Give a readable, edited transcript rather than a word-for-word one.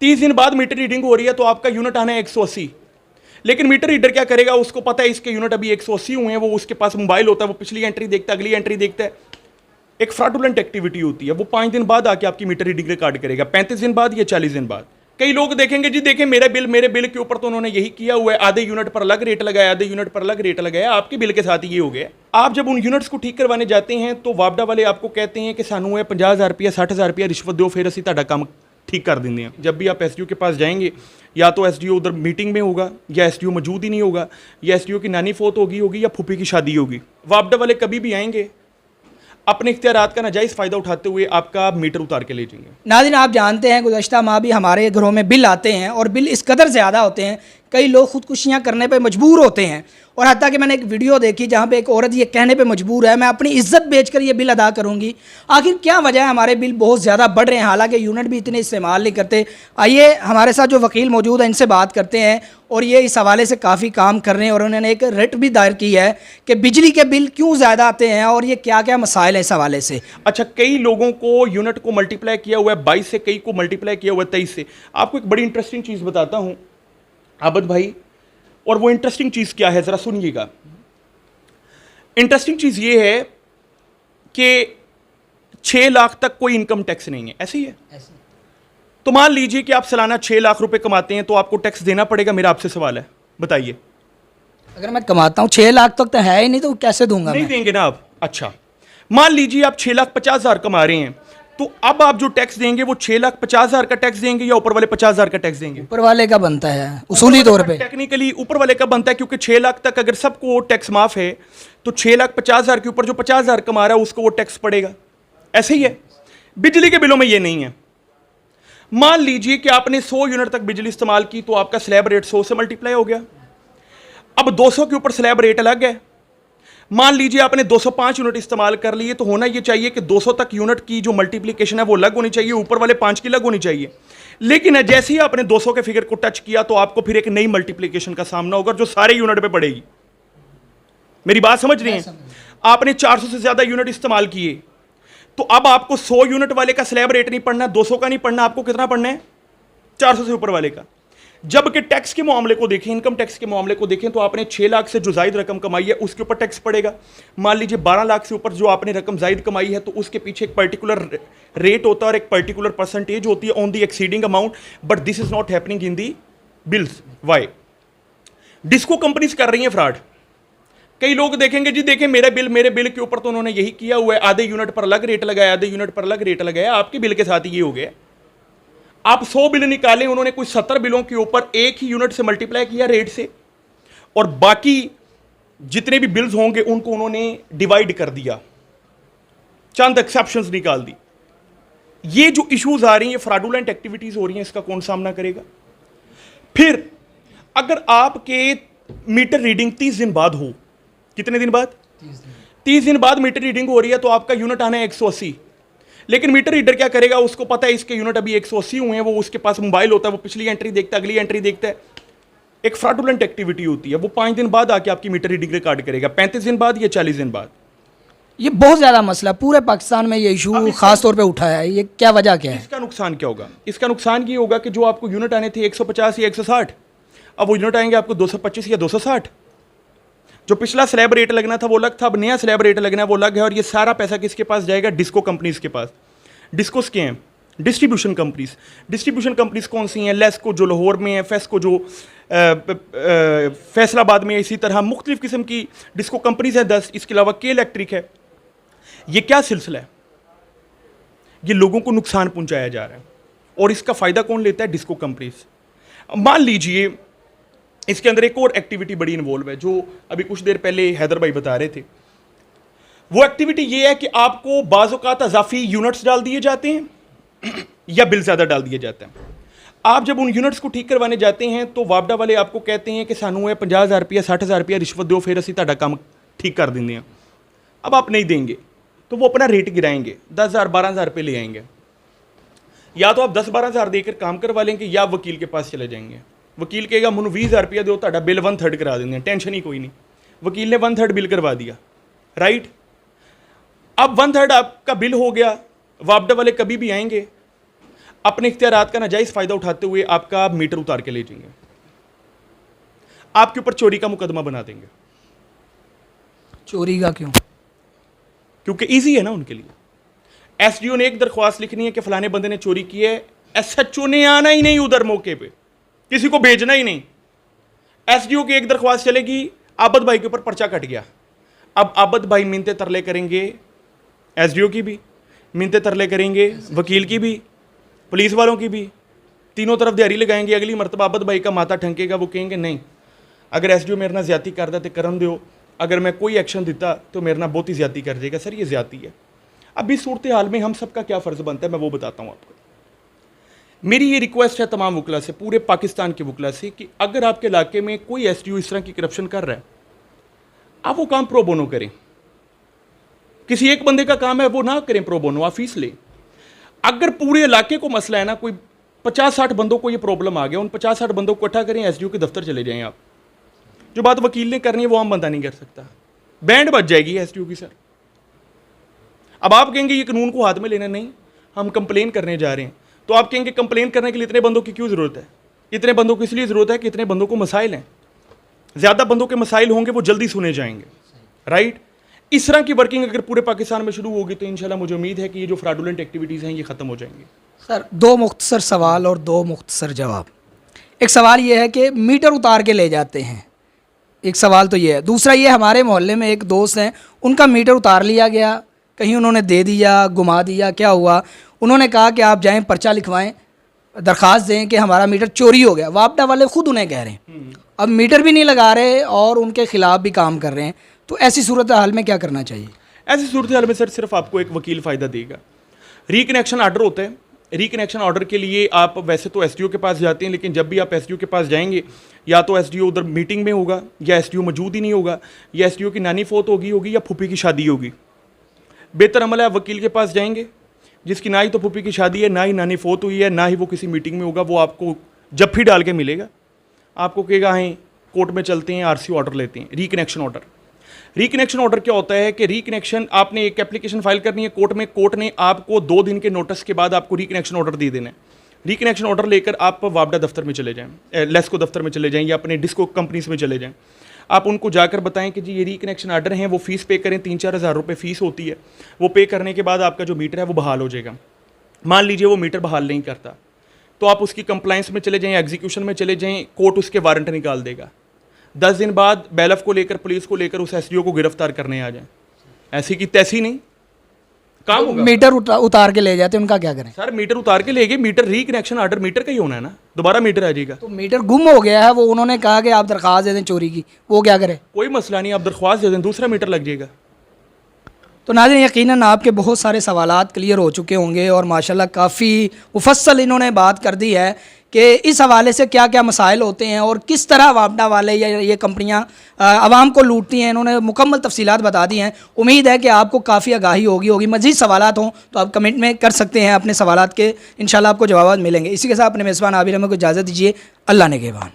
30 दिन बाद meter reading हो रही है तो आपका यूनिट आना है 180। लेकिन मीटर रीडर क्या करेगा, उसको पता है इसके यूनिट अभी 180 हुए हैं, वो उसके पास मोबाइल होता है, वो पिछली एंट्री देखता है, अगली एंट्री देखता है। एक फ्रॉडुलेंट एक्टिविटी होती है, वो 5 दिन बाद आके आपकी मीटर रीडिंग रिकॉर्ड करेगा, 35 दिन बाद या 40 दिन बाद। कई लोग देखेंगे जी देखें मेरे बिल के ऊपर तो उन्होंने यही किया हुआ है, आधे यूनिट पर अलग रेट लगाया, आधे यूनिट पर अलग रेट लगाया, आपके बिल के साथ ये हो गया। आप जब उन यूनिट्स को ठीक करवाने जाते हैं तो वापडा वाले आपको कहते हैं कि सानू है 50,000 रुपया 60,000 रुपया रिश्वत दो, फिर असी तुहाडा काम ठीक कर देंगे हैं। जब भी आप एसडीओ के पास जाएंगे, या तो एसडीओ उधर मीटिंग में होगा, या एसडीओ मौजूद ही नहीं होगा, या एसडीओ की नानी फोत होगी या फूफी की शादी होगी। वापडा वाले कभी भी आएंगे अपने इख्तियारात का नाजायज़ फ़ायदा उठाते हुए आपका मीटर उतार के ले जाएंगे। नाज़रीन, आप जानते हैं गुज़श्ता माह भी हमारे घरों में बिल आते हैं और बिल इस कदर ज़्यादा होते हैं, कई लोग ख़ुदकुशियाँ करने पे मजबूर होते हैं। और हत्ता कि मैंने एक वीडियो देखी जहाँ पे एक औरत ये कहने पे मजबूर है, मैं अपनी इज्जत बेचकर ये बिल अदा करूँगी। आखिर क्या वजह है हमारे बिल बहुत ज़्यादा बढ़ रहे हैं, हालांकि यूनिट भी इतने इस्तेमाल नहीं करते। आइए हमारे साथ जो वकील मौजूद है इनसे बात करते हैं, और ये इस हवाले से काफ़ी काम कर रहे हैं और उन्होंने एक रिट भी दायर की है कि बिजली के बिल क्यों ज़्यादा आते हैं और ये क्या क्या मसाइल है इस हवाले से। अच्छा, कई लोगों को यूनिट को मल्टीप्लाई किया हुआ है 22 से, कई को मल्टीप्लाई किया हुआ है 23 से। आपको एक बड़ी इंटरेस्टिंग चीज़ बताता हूँ आबद भाई, और वो इंटरेस्टिंग चीज़ क्या है ज़रा सुनिएगा। इंटरेस्टिंग चीज़ ये है कि 6 लाख तक कोई इनकम टैक्स नहीं है, ऐसे ही है। तो मान लीजिए कि आप सालाना 6 लाख रुपए कमाते हैं तो आपको टैक्स देना पड़ेगा। मेरा आपसे सवाल है, बताइए। अगर मैं कमाता हूँ 6 लाख तक तो है ही नहीं, तो कैसे दूंगा? नहीं देंगे ना आप। अच्छा, मान लीजिए आप 6,50,000 कमा रहे हैं, तो अब आप जो टैक्स देंगे वो 6,50,000 का टैक्स देंगे या ऊपर वाले 50,000 का टैक्स देंगे? ऊपर वाले का बनता है उसूली तौर पे। टेक्निकली ऊपर वाले का बनता है, क्योंकि 6 लाख तक अगर सबको टैक्स माफ है तो 6,50,000 के ऊपर जो 50,000 कमा रहा है उसको वो टैक्स पड़ेगा। ऐसे ही है, बिजली के बिलों में ये नहीं है। मान लीजिए कि आपने 100 यूनिट तक बिजली इस्तेमाल की तो आपका स्लैब रेट 100 से मल्टीप्लाई हो गया। अब 200 के ऊपर स्लैब रेट अलग है। मान लीजिए आपने 205 यूनिट इस्तेमाल कर लिए, तो होना ये चाहिए कि 200 तक यूनिट की जो मल्टीप्लिकेशन है वो अलग होनी चाहिए, ऊपर वाले 5 की अलग होनी चाहिए। लेकिन जैसे ही आपने 200 के फिगर को टच किया तो आपको फिर एक नई मल्टीप्लिकेशन का सामना होगा जो सारे यूनिट पे पड़ेगी। मेरी बात समझ रही हैं? आपने 400 से ज्यादा यूनिट इस्तेमाल किए तो अब आपको 100 यूनिट वाले का स्लैब रेट नहीं पढ़ना, 200 का नहीं पढ़ना, आपको कितना पढ़ना है? 400 से ऊपर वाले का। जबकि टैक्स के मामले को देखें, इनकम टैक्स के मामले को देखें, तो आपने 6 लाख से जो जायद रकम कमाई है उसके ऊपर टैक्स पड़ेगा। मान लीजिए 12 लाख से ऊपर जो आपने रकम जायद कमाई है तो उसके पीछे एक पर्टिकुलर रेट होता है और एक पर्टिकुलर परसेंटेज होती है on the exceeding amount, but this is not happening in the bills. Why? Disco companies कर रही हैं फ्रॉड। कई लोग देखेंगे जी देखें मेरे बिल के ऊपर तो उन्होंने यही किया हुआ है, आधे यूनिट पर अलग रेट लगाया, आधे यूनिट पर अलग रेट लगाया, आपके बिल के साथ ये हो गया। आप 100 बिल निकालें, उन्होंने कोई 70 बिलों के ऊपर एक ही यूनिट से मल्टीप्लाई किया रेट से, और बाकी जितने भी बिल्स होंगे उनको उन्होंने डिवाइड कर दिया, चंद एक्सेप्शंस निकाल दी। ये जो इश्यूज आ रही हैं, फ्रॉडुलेंट एक्टिविटीज हो रही हैं, इसका कौन सामना करेगा? फिर अगर आपके मीटर रीडिंग 30 दिन बाद हो, कितने दिन बाद? 30 दिन बाद मीटर रीडिंग हो रही है तो आपका यूनिट आना है 180। लेकिन मीटर रीडर क्या करेगा, उसको पता है इसके यूनिट अभी 180 हुए हैं, वो उसके पास मोबाइल होता है, वो पिछली एंट्री देखता है, अगली एंट्री देखता है। एक फ्रॉडुलेंट एक्टिविटी होती है, वो 5 दिन बाद आके आपकी मीटर रीडिंग रिकॉर्ड करेगा, 35 दिन बाद या 40 दिन बाद। ये बहुत ज़्यादा मसला पूरे पाकिस्तान में ये इशू खास तौर पे उठाया है, ये क्या वजह क्या है? इसका नुकसान क्या होगा? इसका नुकसान ये होगा कि जो आपको यूनिट आने थे 150 या 160, अब वो यूनिट आएंगे आपको 225 या 260। जो पिछला स्लैब रेट लगना था वो अलग था, अब नया स्लैब रेट लगना है वो अलग है, और ये सारा पैसा किसके पास जाएगा? डिस्को कंपनीज के पास। डिस्कोस के हैं डिस्ट्रीब्यूशन कंपनीज। डिस्ट्रीब्यूशन कंपनीज कौन सी हैं? लेस्को जो लाहौर में है, फेस्को जो फैसलाबाद में है, इसी तरह मुख्तलिफ किस्म की डिस्को कंपनीज हैं 10। इसके अलावा के इलेक्ट्रिक है। ये क्या सिलसिला है? ये लोगों को नुकसान पहुंचाया जा रहा है, और इसका फ़ायदा कौन लेता है? Disco companies. मान लीजिए इसके अंदर एक और एक्टिविटी बड़ी इन्वॉल्व है, जो अभी कुछ देर पहले हैदर भाई बता रहे थे। वो एक्टिविटी ये है कि आपको बाज़ औक़ात अज़ाफ़ी यूनिट्स डाल दिए जाते हैं या बिल ज़्यादा डाल दिए जाते हैं। आप जब उन यूनिट्स को ठीक करवाने जाते हैं तो वापडा वाले आपको कहते हैं कि सानू है 50,000 रुपया 60,000 रुपया रिश्वत दो, फिर असी तुहाडा काम ठीक कर देंगे हैं। अब आप नहीं देंगे तो वो अपना रेट गिराएंगे, 10,000 12,000 रुपये ले आएंगे। या तो आप 10-12,000 देकर काम करवा लेंगे या वकील के पास चले जाएंगे। वकील कहेगा मुझे 20,000 रुपया दो, तुहाडा बिल 1/3 करा देंगे, टेंशन ही कोई नहीं। वकील ने 1/3 बिल करवा दिया, राइट? अब 1/3 आपका बिल हो गया। वापडा वाले कभी भी आएंगे, अपने इख्तियारात का नाजायज़ फ़ायदा उठाते हुए आपका मीटर उतार के ले जाएंगे, आपके ऊपर चोरी का मुकदमा बना देंगे। चोरी का क्यों? क्योंकि ईजी है ना उनके लिए। एसडीओ ने एक दरख्वास्त लिखनी है कि फलाने बंदे ने चोरी की है, एसएचओ ने आना ही नहीं उधर मौके पे, किसी को भेजना ही नहीं। एसडीओ की एक दरख्वास्त चलेगी, आबद भाई के ऊपर पर्चा कट गया। अब आबद भाई मिन्नते तरले करेंगे, एसडीओ की भी मिन्नते तरले करेंगे, वकील की भी, पुलिस वालों की भी, तीनों तरफ दिहाड़ी लगाएंगे। अगली मरतबा आबद भाई का माथा ठंकेगा, वो कहेंगे नहीं अगर एसडीओ मेरे ना ज्यादती करता तो करन दो, अगर मैं कोई एक्शन देता तो मेरे ना बहुत ही ज्यादती कर देगा। सर ये ज्यादती है। अब इस सूरत हाल में हम सबका क्या फ़र्ज़ बनता है मैं वो बताता हूँ आपको। मेरी ये रिक्वेस्ट है तमाम वकला से, पूरे पाकिस्तान के वकला से, कि अगर आपके इलाके में कोई एसडीओ इस तरह की करप्शन कर रहा है, आप वो काम प्रो बोनो करें। किसी एक बंदे का काम है वो ना करें प्रो बोनो, आप फीस लें। अगर पूरे इलाके को मसला है ना, कोई 50-60 बंदों को ये प्रॉब्लम आ गया, उन 50-60 बंदों को इकट्ठा करें, एसडीओ के दफ्तर चले जाएं आप। जो बात वकील ने करनी है वो आम बंदा नहीं कर सकता। बैंड बच जाएगी एसडीओ की। सर अब आप कहेंगे ये कानून को हाथ में लेना नहीं, हम कंप्लेन करने जा रहे हैं, तो आप कहेंगे कंप्लेन करने के लिए इतने बंदों की क्यों ज़रूरत है? इतने बंदों की इसलिए ज़रूरत है कि इतने बंदों को मसाइल हैं, ज़्यादा बंदों के मसाइल होंगे वो जल्दी सुने जाएंगे, राइट। इस तरह की वर्किंग अगर पूरे पाकिस्तान में शुरू होगी तो इंशाल्लाह मुझे उम्मीद है कि ये जो फ्रॉडुलेंट एक्टिविटीज़ हैं ये ख़त्म हो जाएंगी। सर 2 मुख्तसर सवाल और 2 मुख्तसर जवाब। एक सवाल ये है कि मीटर उतार के ले जाते हैं, एक सवाल तो ये है। दूसरा ये, हमारे मोहल्ले में एक दोस्त हैं, उनका मीटर उतार लिया गया, कहीं उन्होंने दे दिया, घुमा दिया, क्या हुआ? उन्होंने कहा कि आप जाएं पर्चा लिखवाएं, दरख्वास्त दें कि हमारा मीटर चोरी हो गया। वापडा वाले खुद उन्हें कह रहे हैं, अब मीटर भी नहीं लगा रहे और उनके खिलाफ भी काम कर रहे हैं। तो ऐसी सूरत हाल में क्या करना चाहिए? ऐसी सूरत हाल में सर सिर्फ आपको एक वकील फ़ायदा देगा। रीकनेक्शन ऑर्डर होता है, रीकनेक्शन ऑर्डर के लिए आप वैसे तो एसडीओ के पास जाते हैं, लेकिन जब भी आप एसडीओ के पास जाएंगे या तो एसडीओ उधर मीटिंग में होगा, या एसडीओ मौजूद ही नहीं होगा, या एसडीओ की नानी फोत होगी या फूफी की शादी होगी। बेहतर अमल है आप वकील के पास जाएंगे जिसकी ना ही तो फूफी की शादी है, ना ही नानी फोत हुई है, ना ही वो किसी मीटिंग में होगा। वो आपको जफ्फी डाल के मिलेगा, आपको कहेगा हाँ कोर्ट में चलते हैं, आरसी ऑर्डर लेते हैं। रीकनेक्शन ऑर्डर, रीकनेक्शन ऑर्डर क्या होता है कि रीकनेक्शन आपने एक एप्लीकेशन फाइल करनी है कोर्ट में, कोर्ट ने आपको 2 दिन के नोटिस के बाद आपको रीकनेक्शन ऑर्डर दे देना है। रीकनेक्शन ऑर्डर लेकर आप वापडा दफ्तर में चले जाएं, लेस्को दफ्तर में चले जाएं या अपने डिस्को कंपनीज में चले जाएं। आप उनको जाकर बताएं कि जी ये रीकनेक्शन ऑर्डर हैं, वो फीस पे करें, 3-4 हज़ार रुपये फ़ीस होती है। वो पे करने के बाद आपका जो मीटर है वो बहाल हो जाएगा। मान लीजिए वो मीटर बहाल नहीं करता तो आप उसकी कंप्लाइंस में चले जाएं, एग्जीक्यूशन में चले जाएं, कोर्ट उसके वारंट निकाल देगा। 10 दिन बाद बैलफ को लेकर, पुलिस को लेकर उस एसडीओ को गिरफ्तार करने आ जाएं। ऐसी की तैसी नहीं काम होगा। मीटर उतार के ले जाते हैं, उनका क्या करें? सर मीटर उतार के ले गए, मीटर रीकनेक्शन ऑर्डर मीटर का ही होना है ना, दोबारा मीटर आ जाएगा। तो मीटर गुम हो गया है, वो उन्होंने कहा कि आप दरख्वास्त दे दें चोरी की, वो क्या करें? कोई मसला नहीं, आप दरख्वास्त दे दें, दूसरा मीटर लग जाएगा। तो नाज़रीन यकीनन आपके बहुत सारे सवालात क्लियर हो चुके होंगे और माशाल्लाह काफ़ी मुफस्सल इन्होंने बात कर दी है कि इस हवाले से क्या क्या मसाइल होते हैं और किस तरह वापडा वाले या ये कंपनियां आवाम को लूटती हैं। इन्होंने मुकम्मल तफसीलात बता दी हैं। उम्मीद है कि आपको काफ़ी आगाही होगी। मज़ीद सवालात हों तो आप कमेंट में कर सकते हैं अपने सवालात के, इंशाल्लाह आपको जवाब मिलेंगे। इसी के साथ अपने मेज़बान आबिर अहमद को इजाज़त दीजिए। अल्लाह निगहबान।